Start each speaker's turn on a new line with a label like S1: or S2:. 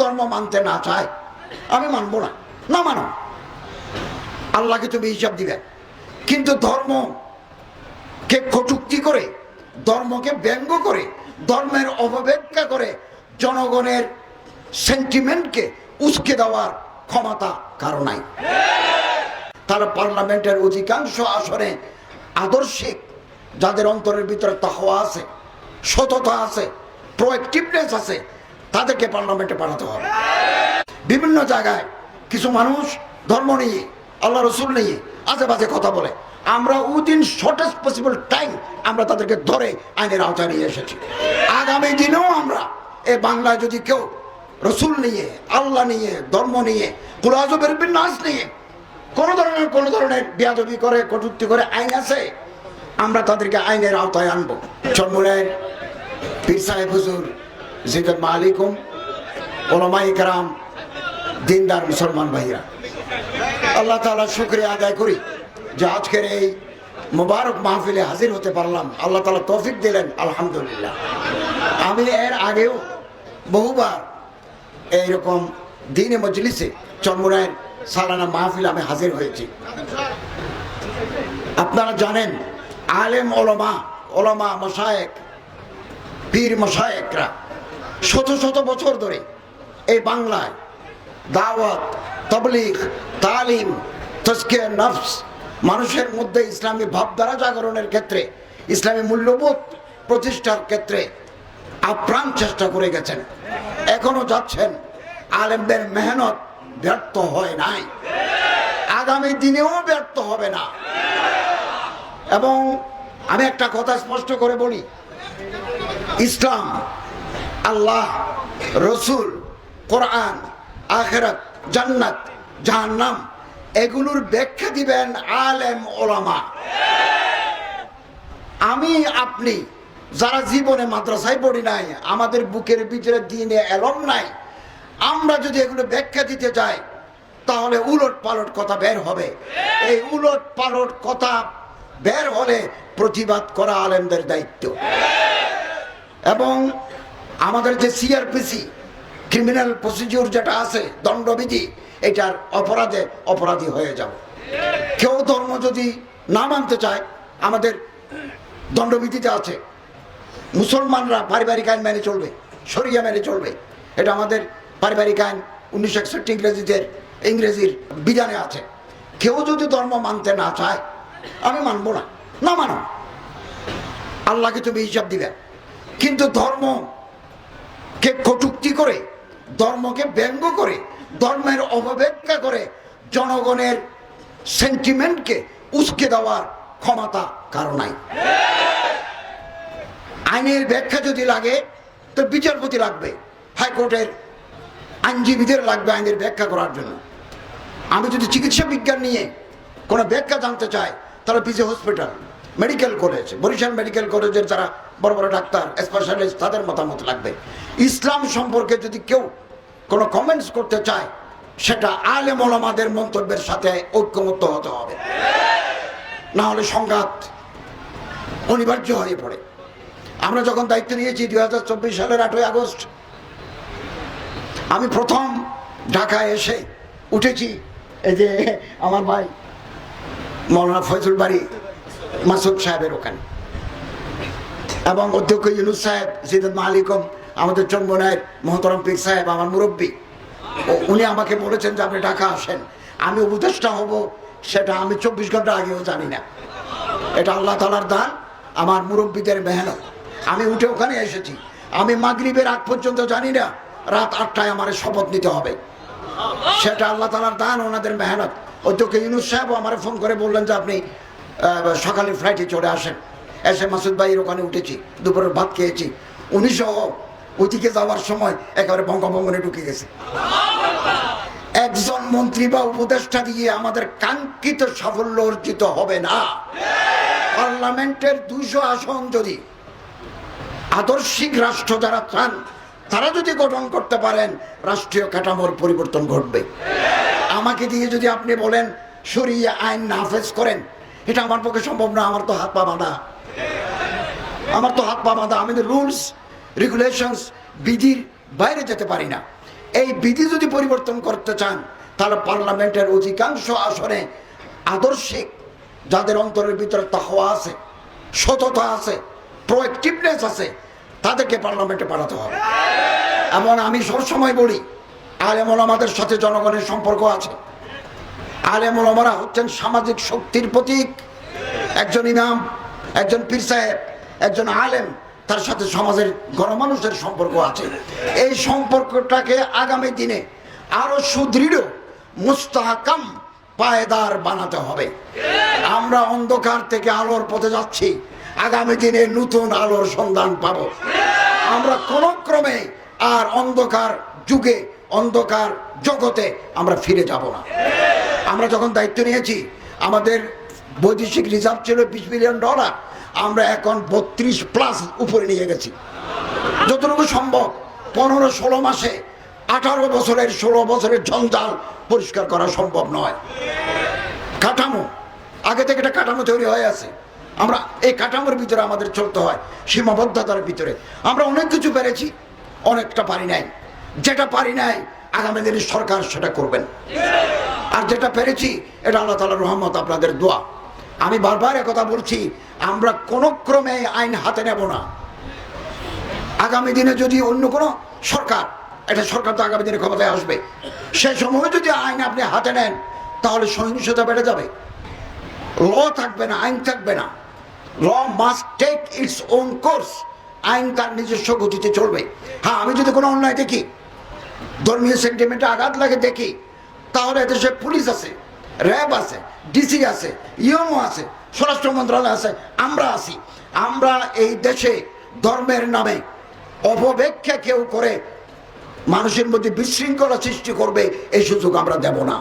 S1: ধর্ম মানতে না চায়, আমি মানবো না। না মানো, আল্লাহকে তুমি হিসাব দিবে। কিন্তু ধর্মকে কটূক্তি করে, ধর্মকে ব্যঙ্গ করে, ধর্মের অপব্যাখ্যা করে জনগণের সেন্টিমেন্টকে উস্কে দেওয়ার ক্ষমতা কারো নাই। তারা পার্লামেন্টের অধিকাংশ আসনে আদর্শিক, যাদের অন্তরের ভিতরে তাকওয়া আছে, সততা আছে, প্রোঅ্যাক্টিভনেস আছে, তাদেরকে পার্লামেন্টে পাঠাতে হবে। বিভিন্ন জায়গায় কিছু মানুষ ধর্ম নিয়ে, আল্লাহ রসুল নিয়ে আজে বাজে কথা বলে, আমরা উইদিন শর্টেস্ট পসিবল টাইম আমরা তাদেরকে ধরে আইনের আওতায় নিয়ে এসেছি। আগামী দিনেও আমরা এ বাংলায় যদি কেউ রসুল নিয়ে, আল্লাহ নিয়ে, ধর্ম নিয়ে, কুল আযমের বিন্যাস নিয়ে কোনো ধরনের বেয়াদবি করে, কটূক্তি করে, আইন আছে, আমরা তাদেরকে আইনের আওতায় আনবো। চরমুনাইর পীর সাহেব হুজুর জিদুল মালিকুম, ওলামায়ে কেরাম, দিনদার মুসলমান ভাইরা, আল্লাহ তাআলার শুকরিয়া আদায় করি যে আজকের এই মুবারক মাহফিলে হাজির হতে পারলাম। আল্লাহ তাআলা তৌফিক দিলেন, আলহামদুলিল্লাহ। আমি এর আগেও বহুবার এইরকম দিনে মজলিসে চরমুনাইর সালানা মাহফিল আমি হাজির হয়েছি। আপনারা জানেন, আলেম ওলামা মশায়েক, পীর মশায়েকরা শত শত বছর ধরে এই বাংলায় দাওয়াত, তাবলীগ, তালিম, তাজকিয়া নফস, মানুষের মধ্যে ইসলামী ভাবধারা জাগরণের ক্ষেত্রে, ইসলামী মূল্যবোধ প্রতিষ্ঠার ক্ষেত্রে আপ্রাণ চেষ্টা করে গেছেন, এখনো যাচ্ছেন। আলেমদের মেহনত ব্যর্থ হয় নাই, আগামী দিনেও ব্যর্থ হবে না। এবং আমি একটা কথা স্পষ্ট করে বলি, ইসলাম, আল্লাহ, রসুল, কোরআন, আখিরাত, জান্নাত, জাহান্নাম, এগুলোর ব্যাখ্যা দিবেন আলেম ওলামা। আমি আপনি যারা জীবনে মাদ্রাসায় পড়ি নাই, আমাদের বুকের ভিতরে দিনে এলম নাই, আমরা যদি এগুলো ব্যাখ্যা দিতে যাই তাহলে উলট পালট কথা বের হবে। এই উলট পালট কথা বের হলে প্রতিবাদ করা আলেমদের দায়িত্ব। এবং আমাদের যে সিআরপিসি, ক্রিমিনাল প্রসিডিউর যেটা আছে, দণ্ডবিধি, এটার অপরাধী হয়ে যাব। কেউ ধর্ম যদি না মানতে চায়, আমাদের দণ্ডবিধিতে আছে মুসলমানরা পারিবারিক আইন মেনে চলবে, শরিয়া মেনে চলবে। এটা আমাদের পারিবারিক আইন 1961 ইংরেজির বিধানে আছে। কেউ যদি ধর্ম মানতে না চায়, আমি মানবো না। না মানো, আল্লাহকে তুমি হিসাব দিবে। কিন্তু ধর্মকে কটূক্তি করে, ধর্মকে ব্যঙ্গ করে, ধর্মের অপব্যাখ্যা করে জনগণের সেন্টিমেন্টকে উস্কে দেওয়ার ক্ষমতা কারো নাই। আইনের ব্যাখ্যা যদি লাগে তো বিচারপতি লাগবে, হাইকোর্টের আইনজীবীদের লাগবে আইনের ব্যাখ্যা করার জন্য। আমি যদি চিকিৎসা বিজ্ঞান নিয়ে কোনো ব্যাখ্যা জানতে চাই, তাহলে PG hospital, medical college, Barishal medical কলেজের যারা বড় বড় ডাক্তার, স্পেশালিস্ট, তাদের মতামত লাগবে। ইসলাম সম্পর্কে যদি কেউ কোনো কমেন্টস করতে চায়, সেটা আলেম ওলামাদের মন্তব্যের সাথে ঐক্যমত্য হতে হবে, না হলে সংঘাত অনিবার্য হয়ে পড়ে। আমরা যখন দায়িত্ব নিয়েছি 2024 সালের 8ই আগস্ট, আমি প্রথম ঢাকায় এসে উঠেছি এই যে আমার ভাই মৌলানা ফয়জুল বাড়ি মাসুদ সাহেবের ওখানে, এবং অধ্যক্ষ ইউনুস সাহেব, জিদুল মালিকুম, আমাদের চরমুনাইর মোহতরম পীর সাহেব, আমার মুরব্বী, উনি আমাকে বলেছেন যে আপনি ঢাকা আসেন, আমি উপদেষ্টা হব, সেটা আমি 24 ঘন্টা আগেও জানি না। এটা আল্লাহ তাআলার দান, আমার মুরব্বীদের মেহনত। আমি উঠে ওখানে এসেছি, আমি মাগরিবের আগ পর্যন্ত জানি না রাত 8টায় আমার শপথ নিতে হবে। সেটা আল্লাহ তাআলার দান, ওনাদের মেহনত। অধ্যক্ষ ইউনুস সাহেব আমার ফোন করে বললেন যে আপনি সকালে ফ্লাইটে চলে আসেন। এসে মাসুদ ভাইয়ের ওখানে উঠেছি, দুপুরের ভাত খেয়েছি। 1900 ওইদিকে যাওয়ার সময় একেবারে বঙ্গভবনে ঢুকে গেছে। একজন মন্ত্রী বা উপদেষ্টা দিয়ে আমাদের কাঙ্ক্ষিত সাফল্য অর্জিত হবে না। পার্লামেন্টের 200 আসন যদি আদর্শিক রাষ্ট্র যারা চান, তারা যদি গঠন করতে পারেন, রাষ্ট্রীয় কাঠামোর পরিবর্তন ঘটবে। আমাকে দিয়ে যদি আপনি বলেন শরিয়া আইন নাফেজ করেন, এটা আমার পক্ষে সম্ভব না। আমার তো হাত পা বাঁধা, আমি তো রুলস রেগুলেশনস বিধির বাইরে যেতে পারি না। এই বিধি যদি পরিবর্তন করতে চান তাহলে পার্লামেন্টের অধিকাংশ আসনে আদর্শিক, যাদের অন্তরের ভিতরে তাকওয়া আছে, সততা আছে, প্রোঅ্যাক্টিভনেস আছে, তাদেরকে পার্লামেন্টে পাঠাতে হবে। এমন আমি সবসময় বলি, আলেম ওলামাদের সাথে জনগণের সম্পর্ক আছে। আলেম ওলামারা হচ্ছেন সামাজিক শক্তির প্রতীক। একজন ইমাম, একজন পীর সাহেব, একজন আলেম, তার সাথে সমাজের গণমানুষের সম্পর্ক আছে। এই সম্পর্কটাকে আগামী দিনে আরো সুদৃঢ়, মুস্তাহকাম, পায়দার বানাতে হবে। আমরা অন্ধকার থেকে আলোর পথে যাচ্ছি, আগামী দিনে নতুন আলোর সন্ধান পাব। আমরা কোন ক্রমে আর অন্ধকার যুগে, অন্ধকার জগতে আমরা ফিরে যাব না। আমরা যখন দায়িত্ব নিয়েছি, আমাদের বৈদেশিক রিজার্ভ ছিল $20 বিলিয়ন, আমরা এখন 32+ উপরে নিয়ে গেছি। যতটুকু সম্ভব 15-16 মাসে 18 বছরের 16 বছরের জঞ্জাল পরিষ্কার করা সম্ভব নয়। কাঠামো আগে থেকে একটা কাঠামো তৈরি হয়ে আছে, আমরা এই কাঠামোর ভিতরে আমাদের চলতে হয়, সীমাবদ্ধতার ভিতরে। আমরা অনেক কিছু পেরেছি, অনেকটা পারি নাই। যেটা পারি নাই আগামী দিনে সরকার সেটা করবেন, আর যেটা পেরেছি এটা আল্লাহ তাআলার রহমত, আপনাদের দোয়া। আমি বারবার একথা বলছি, আমরা কোন ক্রমে আইন হাতে নেব না। আগামী দিনে যদি অন্য কোনো সরকার, এটা সরকার তো আগামী দিনে ক্ষমতায় আসবে, সে সময় যদি আইন আপনি হাতে নেন তাহলে সহিংসতা বেড়ে যাবে, ল থাকবে না, আইন থাকবে না। Law must take its own course, আইন তার নিজস্ব গতিতে চলবে। হ্যাঁ, আমি যদি কোনো অন্যায় দেখি, ধর্মীয় সেন্টিমেন্টে আঘাত লাগে দেখি, তাহলে দেশে পুলিশ আছে, র্যাব আছে, ডিসি আছে, ইউএনও আছে, স্বরাষ্ট্র মন্ত্রণালয় আছে, আমরা আছি। আমরা এই দেশে ধর্মের নামে অপব্যাখ্যা কেউ করে মানুষের মধ্যে বিশৃঙ্খলা সৃষ্টি করবে, এই সুযোগ আমরা দেব না।